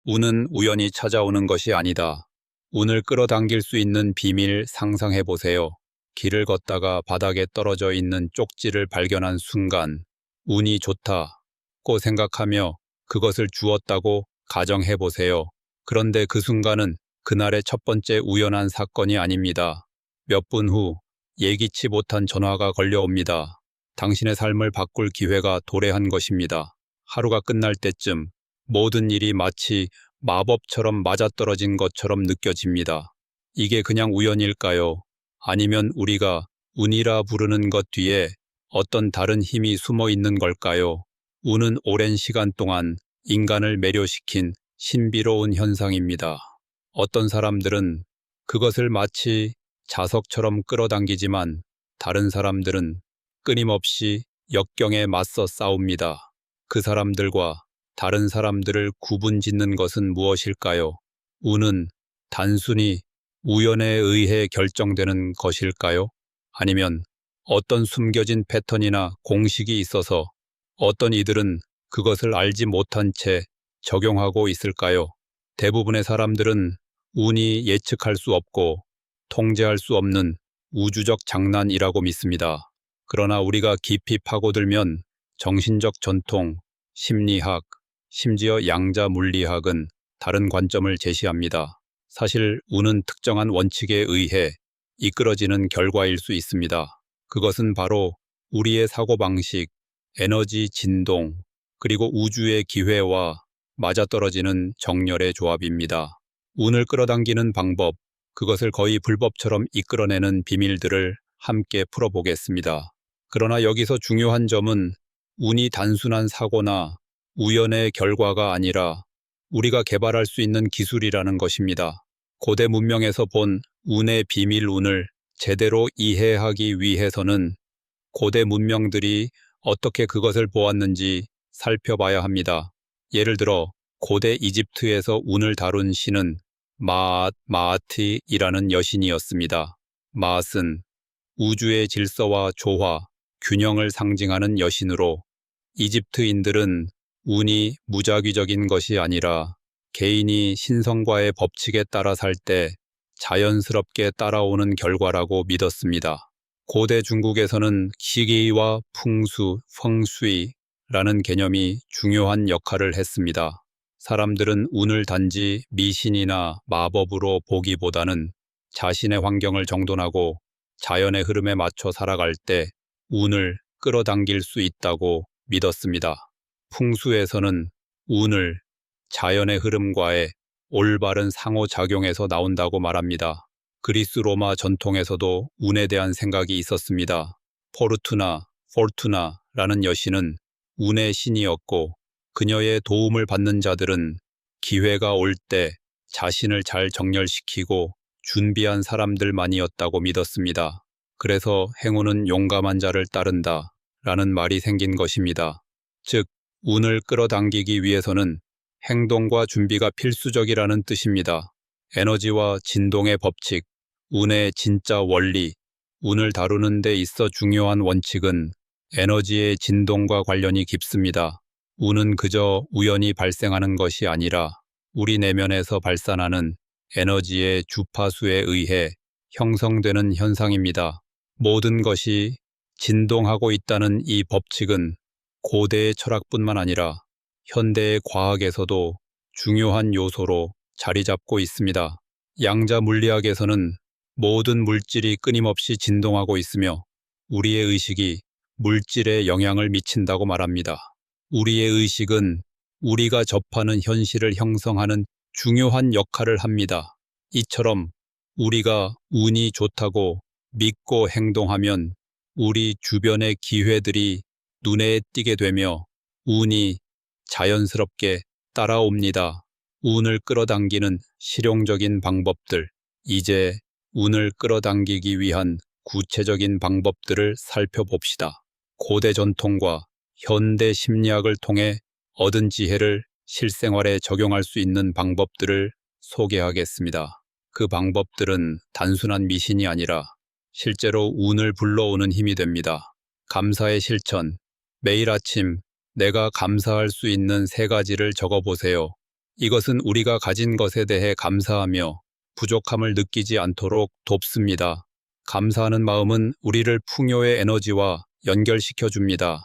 운은 우연히 찾아오는 것이 아니다. 운을 끌어당길 수 있는 비밀 상상해 보세요. 길을 걷다가 바닥에 떨어져 있는 쪽지를 발견한 순간, 운이 좋다고 생각하며 그것을 주었다고 가정해 보세요. 그런데 그 순간은 그날의 첫 번째 우연한 사건이 아닙니다. 몇 분 후 예기치 못한 전화가 걸려옵니다. 당신의 삶을 바꿀 기회가 도래한 것입니다. 하루가 끝날 때쯤 모든 일이 마치 마법처럼 맞아떨어진 것처럼 느껴집니다. 이게 그냥 우연일까요? 아니면 우리가 운이라 부르는 것 뒤에 어떤 다른 힘이 숨어 있는 걸까요? 운은 오랜 시간 동안 인간을 매료시킨 신비로운 현상입니다. 어떤 사람들은 그것을 마치 자석처럼 끌어당기지만 다른 사람들은 끊임없이 역경에 맞서 싸웁니다. 그 사람들과 다른 사람들을 구분짓는 것은 무엇일까요? 운은 단순히 우연에 의해 결정되는 것일까요? 아니면 어떤 숨겨진 패턴이나 공식이 있어서 어떤 이들은 그것을 알지 못한 채 적용하고 있을까요? 대부분의 사람들은 운이 예측할 수 없고 통제할 수 없는 우주적 장난이라고 믿습니다. 그러나 우리가 깊이 파고들면 정신적 전통, 심리학, 심지어 양자 물리학은 다른 관점을 제시합니다. 사실 운은 특정한 원칙에 의해 이끌어지는 결과일 수 있습니다. 그것은 바로 우리의 사고방식, 에너지 진동, 그리고 우주의 기회와 맞아떨어지는 정렬의 조합입니다. 운을 끌어당기는 방법, 그것을 거의 불법처럼 이끌어내는 비밀들을 함께 풀어보겠습니다. 그러나 여기서 중요한 점은 운이 단순한 사고나 우연의 결과가 아니라 우리가 개발할 수 있는 기술이라는 것입니다. 고대 문명에서 본 운의 비밀, 운을 제대로 이해하기 위해서는 고대 문명들이 어떻게 그것을 보았는지 살펴봐야 합니다. 예를 들어 고대 이집트에서 운을 다룬 신은 마아트이라는 여신이었습니다. 마앗은 우주의 질서와 조화, 균형을 상징하는 여신으로 이집트인들은 운이 무작위적인 것이 아니라 개인이 신성과의 법칙에 따라 살 때 자연스럽게 따라오는 결과라고 믿었습니다. 고대 중국에서는 시기와 풍수, 펑슈이라는 개념이 중요한 역할을 했습니다. 사람들은 운을 단지 미신이나 마법으로 보기보다는 자신의 환경을 정돈하고 자연의 흐름에 맞춰 살아갈 때 운을 끌어당길 수 있다고 믿었습니다. 풍수에서는 운을 자연의 흐름과의 올바른 상호작용에서 나온다고 말합니다. 그리스 로마 전통에서도 운에 대한 생각이 있었습니다. 포르투나라는 여신은 운의 신이었고 그녀의 도움을 받는 자들은 기회가 올 때 자신을 잘 정렬시키고 준비한 사람들만이었다고 믿었습니다. 그래서 행운은 용감한 자를 따른다 라는 말이 생긴 것입니다. 즉, 운을 끌어당기기 위해서는 행동과 준비가 필수적이라는 뜻입니다. 에너지와 진동의 법칙, 운의 진짜 원리, 운을 다루는 데 있어 중요한 원칙은 에너지의 진동과 관련이 깊습니다. 운은 그저 우연히 발생하는 것이 아니라 우리 내면에서 발산하는 에너지의 주파수에 의해 형성되는 현상입니다. 모든 것이 진동하고 있다는 이 법칙은 고대의 철학뿐만 아니라 현대의 과학에서도 중요한 요소로 자리 잡고 있습니다. 양자 물리학에서는 모든 물질이 끊임없이 진동하고 있으며 우리의 의식이 물질에 영향을 미친다고 말합니다. 우리의 의식은 우리가 접하는 현실을 형성하는 중요한 역할을 합니다. 이처럼 우리가 운이 좋다고 믿고 행동하면 우리 주변의 기회들이 눈에 띄게 되며 운이 자연스럽게 따라옵니다. 운을 끌어당기는 실용적인 방법들, 이제 운을 끌어당기기 위한 구체적인 방법들을 살펴봅시다. 고대 전통과 현대 심리학을 통해 얻은 지혜를 실생활에 적용할 수 있는 방법들을 소개하겠습니다. 그 방법들은 단순한 미신이 아니라 실제로 운을 불러오는 힘이 됩니다. 감사의 실천. 매일 아침 내가 감사할 수 있는 3가지를 적어보세요. 이것은 우리가 가진 것에 대해 감사하며 부족함을 느끼지 않도록 돕습니다. 감사하는 마음은 우리를 풍요의 에너지와 연결시켜 줍니다.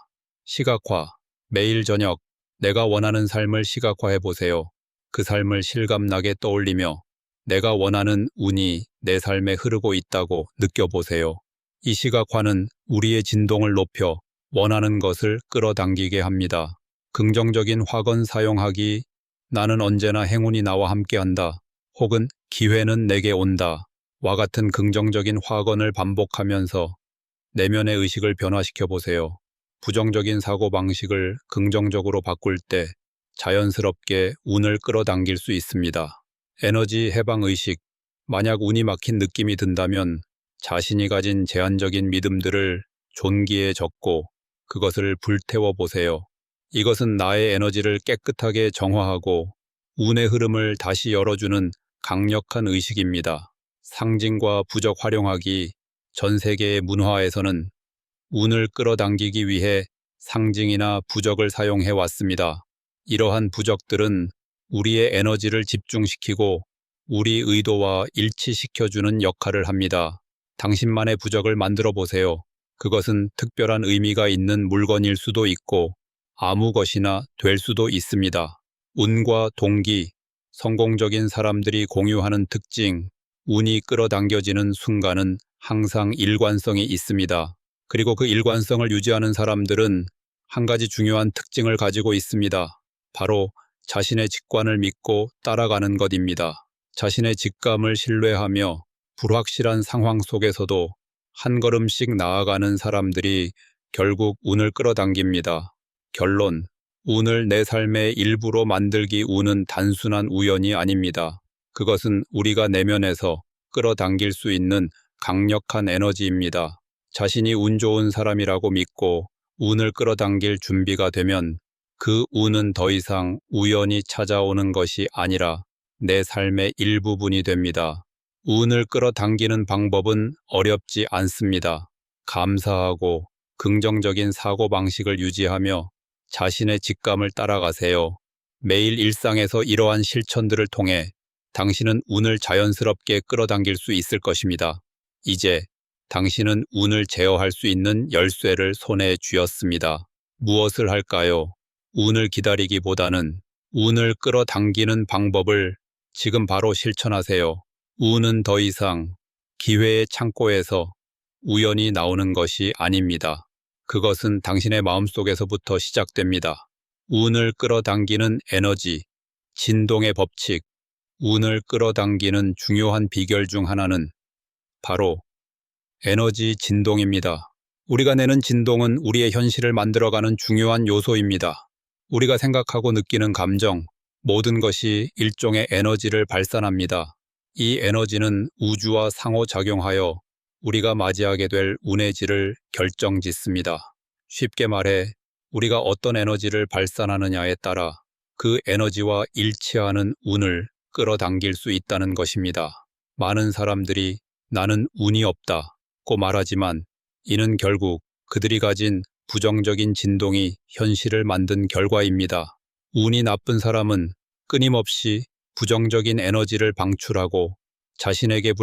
시각화. 매일 저녁 내가 원하는 삶을 시각화해 보세요. 그 삶을 실감나게 떠올리며 내가 원하는 운이 내 삶에 흐르고 있다고 느껴보세요. 이 시각화는 우리의 진동을 높여 원하는 것을 끌어당기게 합니다. 긍정적인 확언 사용하기. 나는 언제나 행운이 나와 함께한다. 혹은 기회는 내게 온다. 와 같은 긍정적인 확언을 반복하면서 내면의 의식을 변화시켜 보세요. 부정적인 사고방식을 긍정적으로 바꿀 때 자연스럽게 운을 끌어당길 수 있습니다. 에너지 해방 의식. 만약 운이 막힌 느낌이 든다면 자신이 가진 제한적인 믿음들을 존기에 적고 그것을 불태워 보세요. 이것은 나의 에너지를 깨끗하게 정화하고 운의 흐름을 다시 열어주는 강력한 의식입니다. 상징과 부적 활용하기. 전 세계의 문화에서는 운을 끌어당기기 위해 상징이나 부적을 사용해 왔습니다. 이러한 부적들은 우리의 에너지를 집중시키고 우리 의도와 일치시켜주는 역할을 합니다. 당신만의 부적을 만들어 보세요. 그것은 특별한 의미가 있는 물건일 수도 있고 아무 것이나 될 수도 있습니다. 운과 동기. 성공적인 사람들이 공유하는 특징. 운이 끌어당겨지는 순간은 항상 일관성이 있습니다. 그리고 그 일관성을 유지하는 사람들은 한 가지 중요한 특징을 가지고 있습니다. 바로 자신의 직관을 믿고 따라가는 것입니다. 자신의 직감을 신뢰하며 불확실한 상황 속에서도 한 걸음씩 나아가는 사람들이 결국 운을 끌어당깁니다. 결론. 운을 내 삶의 일부로 만들기. 운은 단순한 우연이 아닙니다. 그것은 우리가 내면에서 끌어당길 수 있는 강력한 에너지입니다. 자신이 운 좋은 사람이라고 믿고 운을 끌어당길 준비가 되면 그 운은 더 이상 우연히 찾아오는 것이 아니라 내 삶의 일부분이 됩니다. 운을 끌어당기는 방법은 어렵지 않습니다. 감사하고 긍정적인 사고방식을 유지하며 자신의 직감을 따라가세요. 매일 일상에서 이러한 실천들을 통해 당신은 운을 자연스럽게 끌어당길 수 있을 것입니다. 이제 당신은 운을 제어할 수 있는 열쇠를 손에 쥐었습니다. 무엇을 할까요? 운을 기다리기보다는 운을 끌어당기는 방법을 지금 바로 실천하세요. 운은 더 이상 기회의 창고에서 우연히 나오는 것이 아닙니다. 그것은 당신의 마음속에서부터 시작됩니다. 운을 끌어당기는 에너지, 진동의 법칙. 운을 끌어당기는 중요한 비결 중 하나는 바로 에너지 진동입니다. 우리가 내는 진동은 우리의 현실을 만들어가는 중요한 요소입니다. 우리가 생각하고 느끼는 감정, 모든 것이 일종의 에너지를 발산합니다. 이 에너지는 우주와 상호작용하여 우리가 맞이하게 될 운의 질을 결정짓습니다. 쉽게 말해 우리가 어떤 에너지를 발산하느냐에 따라 그 에너지와 일치하는 운을 끌어당길 수 있다는 것입니다. 많은 사람들이 나는 운이 없다고 말하지만 이는 결국 그들이 가진 부정적인 진동이 현실을 만든 결과입니다. 운이 나쁜 사람은 끊임없이 부정적인 에너지를 방출하고 자신에게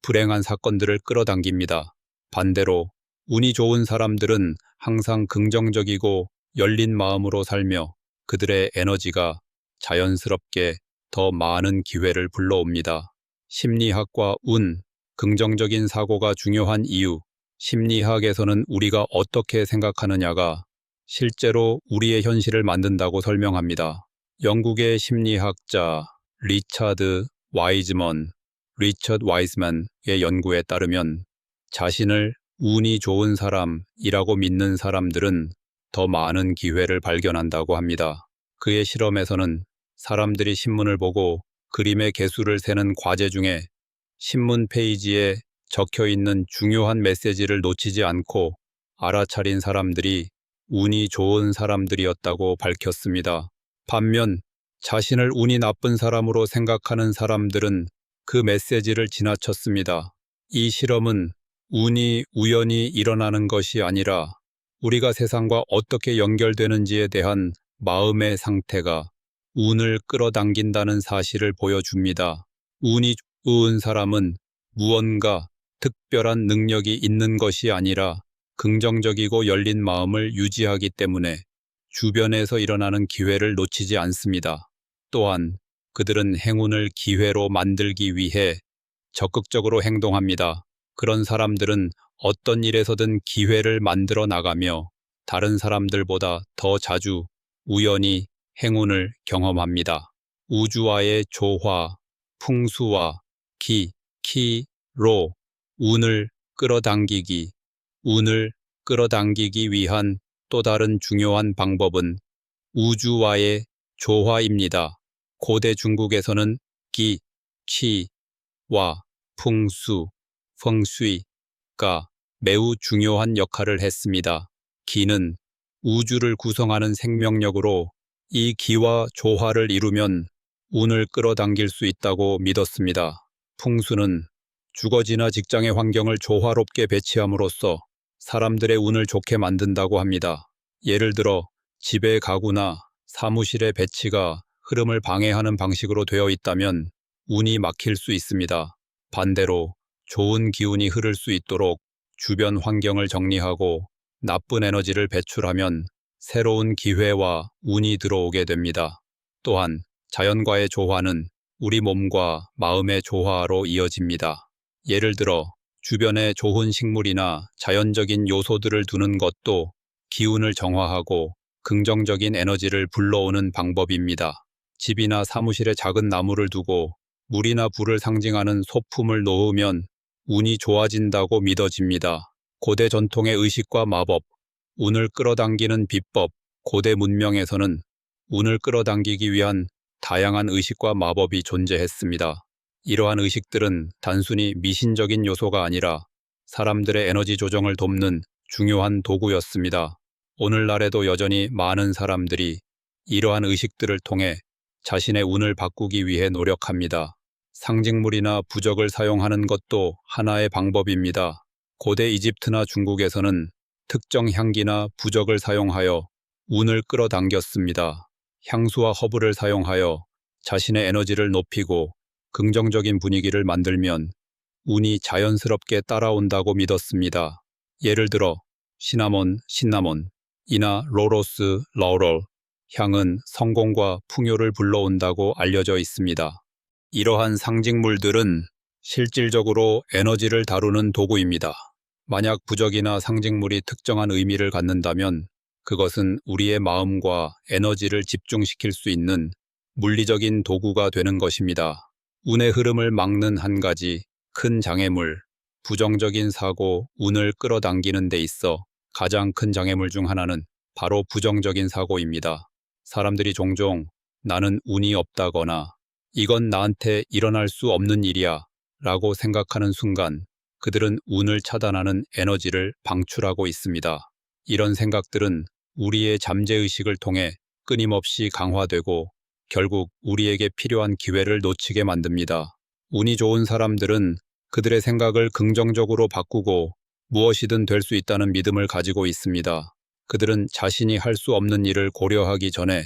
불행한 사건들을 끌어당깁니다. 반대로 운이 좋은 사람들은 항상 긍정적이고 열린 마음으로 살며 그들의 에너지가 자연스럽게 더 많은 기회를 불러옵니다. 심리학과 운, 긍정적인 사고가 중요한 이유. 심리학에서는 우리가 어떻게 생각하느냐가 실제로 우리의 현실을 만든다고 설명합니다. 영국의 심리학자 리처드 와이즈먼의 연구에 따르면 자신을 운이 좋은 사람이라고 믿는 사람들은 더 많은 기회를 발견한다고 합니다. 그의 실험에서는 사람들이 신문을 보고 그림의 개수를 세는 과제 중에 신문 페이지에 적혀있는 중요한 메시지를 놓치지 않고 알아차린 사람들이 운이 좋은 사람들이었다고 밝혔습니다. 반면 자신을 운이 나쁜 사람으로 생각하는 사람들은 그 메시지를 지나쳤습니다. 이 실험은 운이 우연히 일어나는 것이 아니라 우리가 세상과 어떻게 연결되는지에 대한 마음의 상태가 운을 끌어당긴다는 사실을 보여줍니다. 운이 좋은 사람은 무언가 특별한 능력이 있는 것이 아니라 긍정적이고 열린 마음을 유지하기 때문에 주변에서 일어나는 기회를 놓치지 않습니다. 또한 그들은 행운을 기회로 만들기 위해 적극적으로 행동합니다. 그런 사람들은 어떤 일에서든 기회를 만들어 나가며 다른 사람들보다 더 자주 우연히 행운을 경험합니다. 우주와의 조화, 풍수와 키로 운을 끌어당기기. 운을 끌어당기기 위한 또 다른 중요한 방법은 우주와의 조화입니다. 고대 중국에서는 기, 치와 풍수, 펑슈이가 매우 중요한 역할을 했습니다. 기는 우주를 구성하는 생명력으로 이 기와 조화를 이루면 운을 끌어당길 수 있다고 믿었습니다. 풍수는 주거지나 직장의 환경을 조화롭게 배치함으로써 사람들의 운을 좋게 만든다고 합니다. 예를 들어 집의 가구나 사무실의 배치가 흐름을 방해하는 방식으로 되어 있다면 운이 막힐 수 있습니다. 반대로 좋은 기운이 흐를 수 있도록 주변 환경을 정리하고 나쁜 에너지를 배출하면 새로운 기회와 운이 들어오게 됩니다. 또한 자연과의 조화는 우리 몸과 마음의 조화로 이어집니다. 예를 들어 주변에 좋은 식물이나 자연적인 요소들을 두는 것도 기운을 정화하고 긍정적인 에너지를 불러오는 방법입니다. 집이나 사무실에 작은 나무를 두고 물이나 불을 상징하는 소품을 놓으면 운이 좋아진다고 믿어집니다. 고대 전통의 의식과 마법, 운을 끌어당기는 비법, 고대 문명에서는 운을 끌어당기기 위한 다양한 의식과 마법이 존재했습니다. 이러한 의식들은 단순히 미신적인 요소가 아니라 사람들의 에너지 조정을 돕는 중요한 도구였습니다. 오늘날에도 여전히 많은 사람들이 이러한 의식들을 통해 자신의 운을 바꾸기 위해 노력합니다. 상징물이나 부적을 사용하는 것도 하나의 방법입니다. 고대 이집트나 중국에서는 특정 향기나 부적을 사용하여 운을 끌어당겼습니다. 향수와 허브를 사용하여 자신의 에너지를 높이고 긍정적인 분위기를 만들면 운이 자연스럽게 따라온다고 믿었습니다. 예를 들어 시나몬, 이나 로로스, 라우럴, 향은 성공과 풍요를 불러온다고 알려져 있습니다. 이러한 상징물들은 실질적으로 에너지를 다루는 도구입니다. 만약 부적이나 상징물이 특정한 의미를 갖는다면 그것은 우리의 마음과 에너지를 집중시킬 수 있는 물리적인 도구가 되는 것입니다. 운의 흐름을 막는 한 가지 큰 장애물, 부정적인 사고, 운을 끌어당기는 데 있어 가장 큰 장애물 중 하나는 바로 부정적인 사고입니다. 사람들이 종종 나는 운이 없다거나 이건 나한테 일어날 수 없는 일이야 라고 생각하는 순간 그들은 운을 차단하는 에너지를 방출하고 있습니다. 이런 생각들은 우리의 잠재의식을 통해 끊임없이 강화되고 결국 우리에게 필요한 기회를 놓치게 만듭니다. 운이 좋은 사람들은 그들의 생각을 긍정적으로 바꾸고 무엇이든 될 수 있다는 믿음을 가지고 있습니다. 그들은 자신이 할 수 없는 일을 고려하기 전에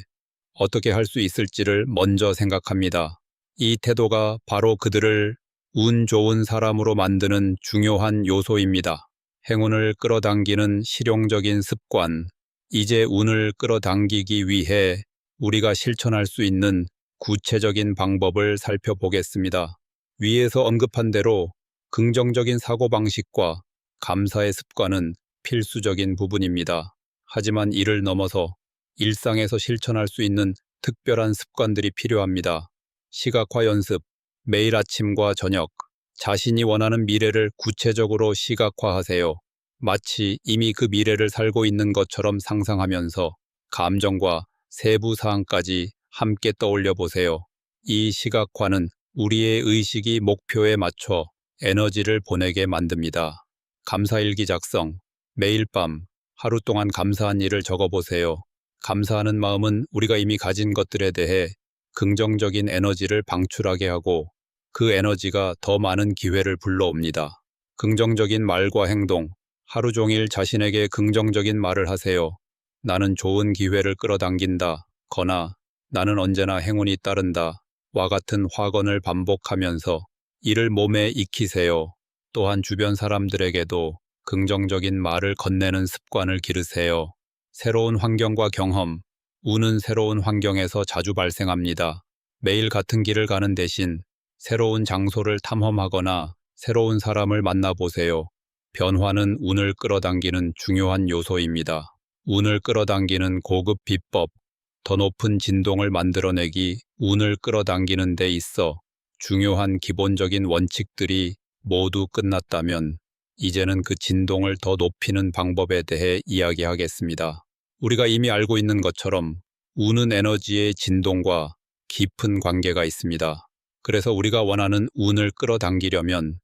어떻게 할 수 있을지를 먼저 생각합니다. 이 태도가 바로 그들을 운 좋은 사람으로 만드는 중요한 요소입니다. 행운을 끌어당기는 실용적인 습관. 이제 운을 끌어당기기 위해 우리가 실천할 수 있는 구체적인 방법을 살펴보겠습니다. 위에서 언급한 대로 긍정적인 사고방식과 감사의 습관은 필수적인 부분입니다. 하지만 이를 넘어서 일상에서 실천할 수 있는 특별한 습관들이 필요합니다. 시각화 연습, 매일 아침과 저녁, 자신이 원하는 미래를 구체적으로 시각화하세요. 마치 이미 그 미래를 살고 있는 것처럼 상상하면서 감정과 세부 사항까지 함께 떠올려 보세요. 이 시각화는 우리의 의식이 목표에 맞춰 에너지를 보내게 만듭니다. 감사일기 작성, 매일 밤 하루 동안 감사한 일을 적어보세요. 감사하는 마음은 우리가 이미 가진 것들에 대해 긍정적인 에너지를 방출하게 하고 그 에너지가 더 많은 기회를 불러옵니다. 긍정적인 말과 행동, 하루 종일 자신에게 긍정적인 말을 하세요. 나는 좋은 기회를 끌어당긴다. 거나 나는 언제나 행운이 따른다. 와 같은 화건을 반복하면서 이를 몸에 익히세요. 또한 주변 사람들에게도 긍정적인 말을 건네는 습관을 기르세요. 새로운 환경과 경험, 운은 새로운 환경에서 자주 발생합니다. 매일 같은 길을 가는 대신 새로운 장소를 탐험하거나 새로운 사람을 만나보세요. 변화는 운을 끌어당기는 중요한 요소입니다. 운을 끌어당기는 고급 비법, 더 높은 진동을 만들어내기, 운을 끌어당기는 데 있어 중요한 기본적인 원칙들이 모두 끝났다면 이제는 그 진동을 더 높이는 방법에 대해 이야기하겠습니다. 우리가 이미 알고 있는 것처럼 운은 에너지의 진동과 깊은 관계가 있습니다. 그래서 우리가 원하는 운을 끌어당기려면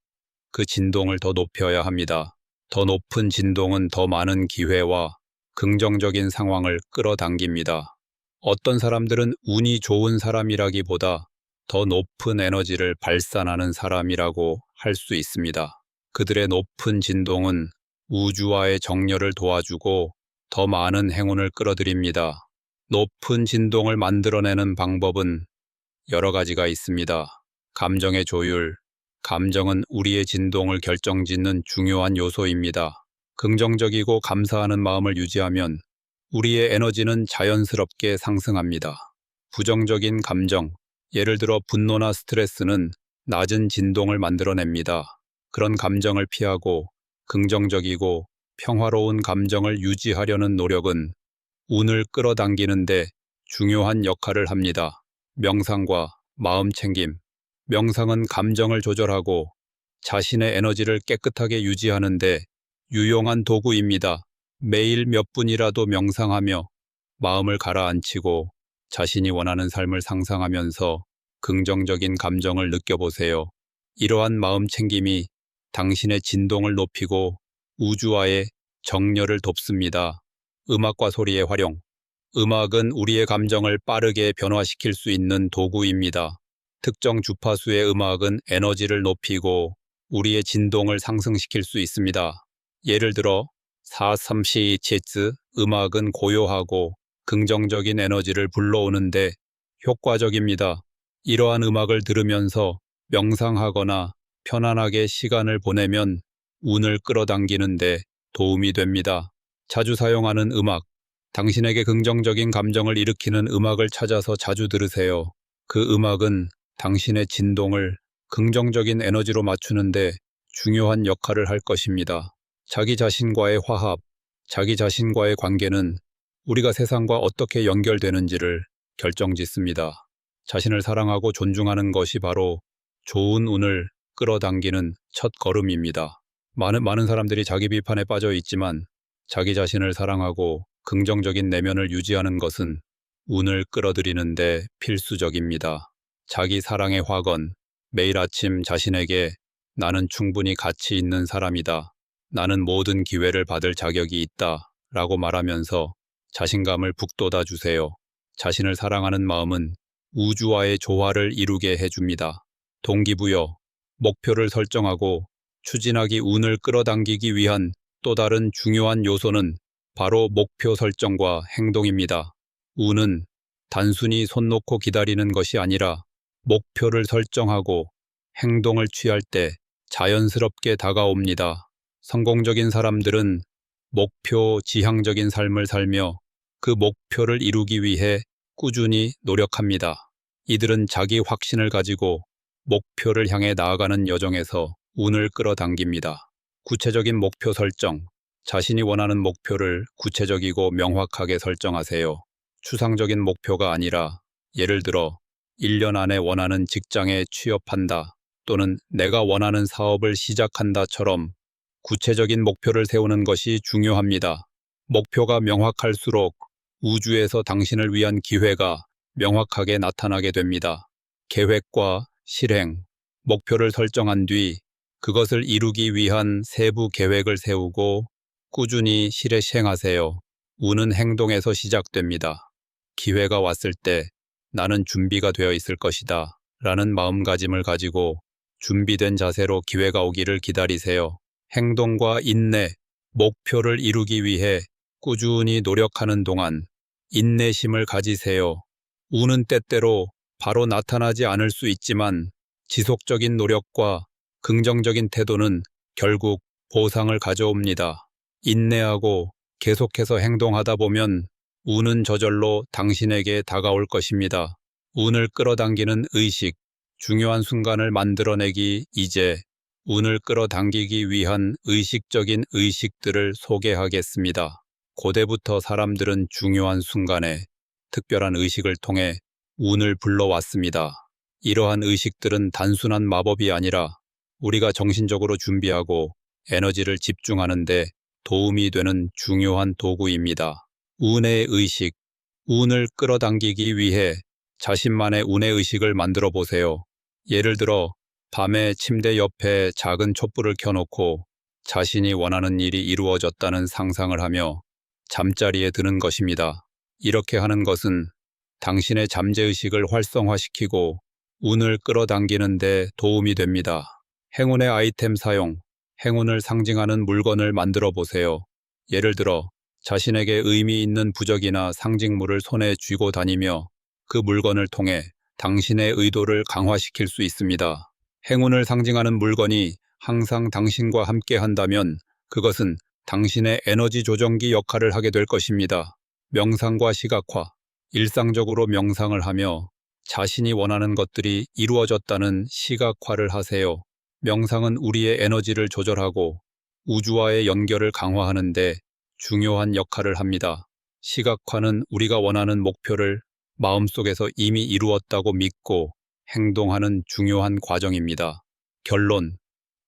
그 진동을 더 높여야 합니다. 더 높은 진동은 더 많은 기회와 긍정적인 상황을 끌어당깁니다. 어떤 사람들은 운이 좋은 사람이라기보다 더 높은 에너지를 발산하는 사람이라고 할 수 있습니다. 그들의 높은 진동은 우주와의 정렬을 도와주고 더 많은 행운을 끌어들입니다. 높은 진동을 만들어내는 방법은 여러 가지가 있습니다. 감정의 조율. 감정은 우리의 진동을 결정짓는 중요한 요소입니다. 긍정적이고 감사하는 마음을 유지하면 우리의 에너지는 자연스럽게 상승합니다. 부정적인 감정, 예를 들어 분노나 스트레스는 낮은 진동을 만들어냅니다. 그런 감정을 피하고 긍정적이고 평화로운 감정을 유지하려는 노력은 운을 끌어당기는데 중요한 역할을 합니다. 명상과 마음 챙김. 명상은 감정을 조절하고 자신의 에너지를 깨끗하게 유지하는데 유용한 도구입니다. 매일 몇 분이라도 명상하며 마음을 가라앉히고 자신이 원하는 삶을 상상하면서 긍정적인 감정을 느껴보세요. 이러한 마음 챙김이 당신의 진동을 높이고 우주와의 정렬을 돕습니다. 음악과 소리의 활용. 음악은 우리의 감정을 빠르게 변화시킬 수 있는 도구입니다. 특정 주파수의 음악은 에너지를 높이고 우리의 진동을 상승시킬 수 있습니다. 예를 들어 4-3-2-7 음악은 고요하고 긍정적인 에너지를 불러오는데 효과적입니다. 이러한 음악을 들으면서 명상하거나 편안하게 시간을 보내면 운을 끌어당기는데 도움이 됩니다. 자주 사용하는 음악. 당신에게 긍정적인 감정을 일으키는 음악을 찾아서 자주 들으세요. 그 음악은 당신의 진동을 긍정적인 에너지로 맞추는데 중요한 역할을 할 것입니다. 자기 자신과의 화합, 자기 자신과의 관계는 우리가 세상과 어떻게 연결되는지를 결정짓습니다. 자신을 사랑하고 존중하는 것이 바로 좋은 운을 끌어당기는 첫 걸음입니다. 많은 사람들이 자기 비판에 빠져 있지만 자기 자신을 사랑하고 긍정적인 내면을 유지하는 것은 운을 끌어들이는데 필수적입니다. 자기 사랑의 화건. 매일 아침 자신에게 나는 충분히 가치 있는 사람이다. 나는 모든 기회를 받을 자격이 있다. 라고 말하면서 자신감을 북돋아 주세요. 자신을 사랑하는 마음은 우주와의 조화를 이루게 해줍니다. 동기부여. 목표를 설정하고 추진하기 운을 끌어당기기 위한 또 다른 중요한 요소는 바로 목표 설정과 행동입니다. 운은 단순히 손 놓고 기다리는 것이 아니라 목표를 설정하고 행동을 취할 때 자연스럽게 다가옵니다. 성공적인 사람들은 목표 지향적인 삶을 살며 그 목표를 이루기 위해 꾸준히 노력합니다. 이들은 자기 확신을 가지고 목표를 향해 나아가는 여정에서 운을 끌어당깁니다. 구체적인 목표 설정. 자신이 원하는 목표를 구체적이고 명확하게 설정하세요. 추상적인 목표가 아니라 예를 들어 1년 안에 원하는 직장에 취업한다 또는 내가 원하는 사업을 시작한다처럼 구체적인 목표를 세우는 것이 중요합니다. 목표가 명확할수록 우주에서 당신을 위한 기회가 명확하게 나타나게 됩니다. 계획과 실행. 목표를 설정한 뒤 그것을 이루기 위한 세부 계획을 세우고 꾸준히 실행하세요. 운은 행동에서 시작됩니다. 기회가 왔을 때 나는 준비가 되어 있을 것이다 라는 마음가짐을 가지고 준비된 자세로 기회가 오기를 기다리세요. 행동과 인내. 목표를 이루기 위해 꾸준히 노력하는 동안 인내심을 가지세요. 운은 때때로 바로 나타나지 않을 수 있지만 지속적인 노력과 긍정적인 태도는 결국 보상을 가져옵니다. 인내하고 계속해서 행동하다 보면 운은 저절로 당신에게 다가올 것입니다. 운을 끌어당기는 의식, 중요한 순간을 만들어내기. 이제 운을 끌어당기기 위한 의식적인 의식들을 소개하겠습니다. 고대부터 사람들은 중요한 순간에 특별한 의식을 통해 운을 불러왔습니다. 이러한 의식들은 단순한 마법이 아니라 우리가 정신적으로 준비하고 에너지를 집중하는 데 도움이 되는 중요한 도구입니다. 운의 의식, 운을 끌어당기기 위해 자신만의 운의 의식을 만들어 보세요. 예를 들어 밤에 침대 옆에 작은 촛불을 켜놓고 자신이 원하는 일이 이루어졌다는 상상을 하며 잠자리에 드는 것입니다. 이렇게 하는 것은 당신의 잠재의식을 활성화시키고 운을 끌어당기는 데 도움이 됩니다. 행운의 아이템 사용, 행운을 상징하는 물건을 만들어 보세요. 예를 들어 자신에게 의미 있는 부적이나 상징물을 손에 쥐고 다니며 그 물건을 통해 당신의 의도를 강화시킬 수 있습니다. 행운을 상징하는 물건이 항상 당신과 함께 한다면 그것은 당신의 에너지 조정기 역할을 하게 될 것입니다. 명상과 시각화, 일상적으로 명상을 하며 자신이 원하는 것들이 이루어졌다는 시각화를 하세요. 명상은 우리의 에너지를 조절하고 우주와의 연결을 강화하는 데 중요한 역할을 합니다. 시각화는 우리가 원하는 목표를 마음속에서 이미 이루었다고 믿고 행동하는 중요한 과정입니다. 결론,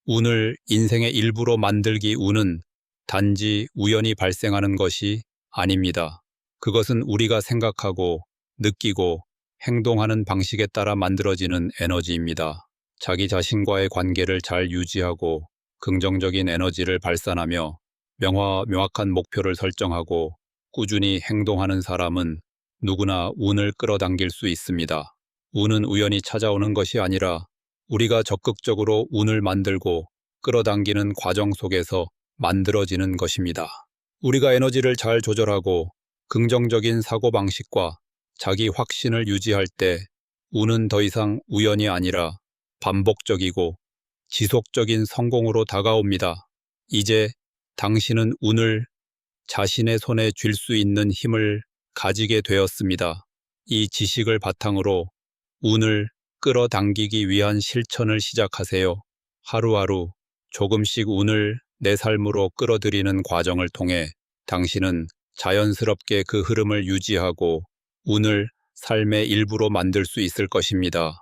운을 인생의 일부로 만들기. 운은 단지 우연히 발생하는 것이 아닙니다. 그것은 우리가 생각하고 느끼고 행동하는 방식에 따라 만들어지는 에너지입니다. 자기 자신과의 관계를 잘 유지하고 긍정적인 에너지를 발산하며 명확한 목표를 설정하고 꾸준히 행동하는 사람은 누구나 운을 끌어당길 수 있습니다. 운은 우연히 찾아오는 것이 아니라 우리가 적극적으로 운을 만들고 끌어당기는 과정 속에서 만들어지는 것입니다. 우리가 에너지를 잘 조절하고 긍정적인 사고방식과 자기 확신을 유지할 때 운은 더 이상 우연이 아니라 반복적이고 지속적인 성공으로 다가옵니다. 이제 당신은 운을 자신의 손에 쥘 수 있는 힘을 가지게 되었습니다. 이 지식을 바탕으로 운을 끌어당기기 위한 실천을 시작하세요. 하루하루 조금씩 운을 내 삶으로 끌어들이는 과정을 통해 당신은 자연스럽게 그 흐름을 유지하고 운을 삶의 일부로 만들 수 있을 것입니다.